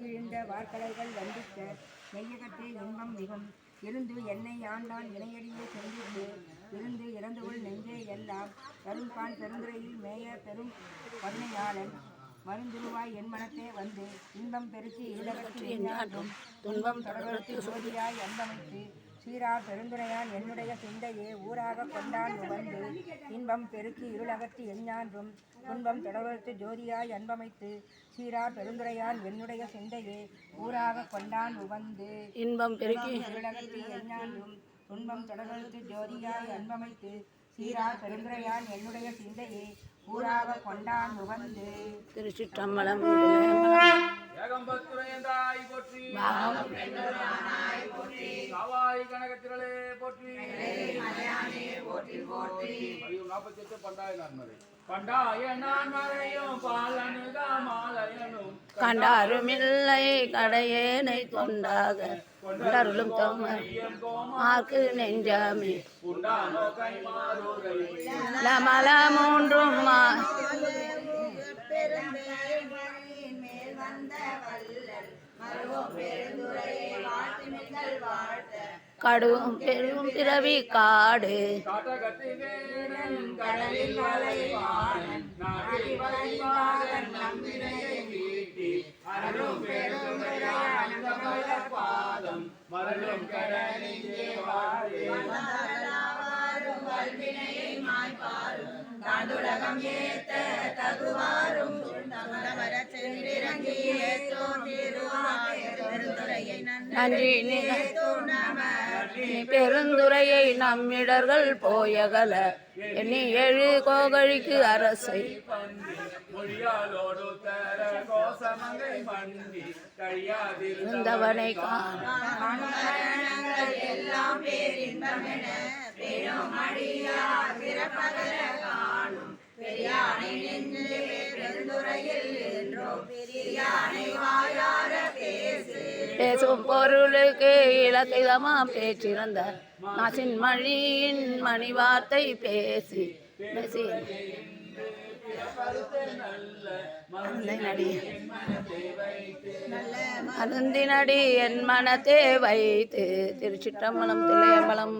நெஞ்சிழிந்த வார்கலைகள் வந்தித்த நெய்யகத்தே இன்பம் மிகும் இருந்து என்னை ஆண்டான் இணையடியே சென்றிட்டு இருந்து இறந்துகொள் நெஞ்சே எல்லாம் கரும்பான் பெருந்துறையில் மேய பெரும் கருணையாளன் மருந்துருவாய் என் மனத்தே வந்து இன்பம் பெருக்கி இருளகற்றி எஞ்ஞான்றும் துன்பம் தொடர்படுத்தி சோதியாய் அன்பமைத்து சீரார் பெருந்துரையான் என்னுடைய சிந்தையே ஊராக கொண்டான் உவந்து இன்பம் பெருக்கி இருளகற்றி எஞ்ஞான்றும் துன்பம் தொடர்படுத்தி ஜோதியாய் அன்பமைத்து சீரார் பெருந்துரையான் என்னுடைய சிந்தையே ஊராக கொண்டான் உவந்து இன்பம் பெருக்கி இருளகற்றி எஞ்ஞான்றும் துன்பம் தொடர்படுத்தி ஜோதியாய் அன்பமைத்து சீரார் பெருந்துரையான் என்னுடைய சிந்தையே ஊராக கொண்டான் உவந்து. திருச்சிற்றம்பலம். ஏகம்பத்துரையந்தாய் போற்றி, காவாய் கனகத்திரளே போற்றி, 48 பண்டாய நான்மறை பண்டாய நான்மறையும் பாலனுகா மாலையனும் கண்டாருமில்லை கடையேனை தொண்டாக கொண்டருளும் தோமாக்கு நெஞ்சாமி மல மூன்றும் கடுவும் பெரும் பிறவி காடு தாண்டுலகம் ஏத்த தகுவாரும் நன்றி பெருந்துரையை நம்மிடர்கள் போயகல எண்ணி 7 கோகழிக்கு அரசை இருந்தவனை எல்லாம் பேரின்பமென பெரியானை நெஞ்சே பெருந்துரையில் என்றும் பெரியானை வாயார பேசும் பொருளுக்கு இலக்கியமா பேச்சிருந்த நாசின் மணியின் மணி வார்த்தை பேசி அருந்தினடி என் மனத்தை வைத்து. திருச்சிற்றம்பலம் தில்லையம்பலம்.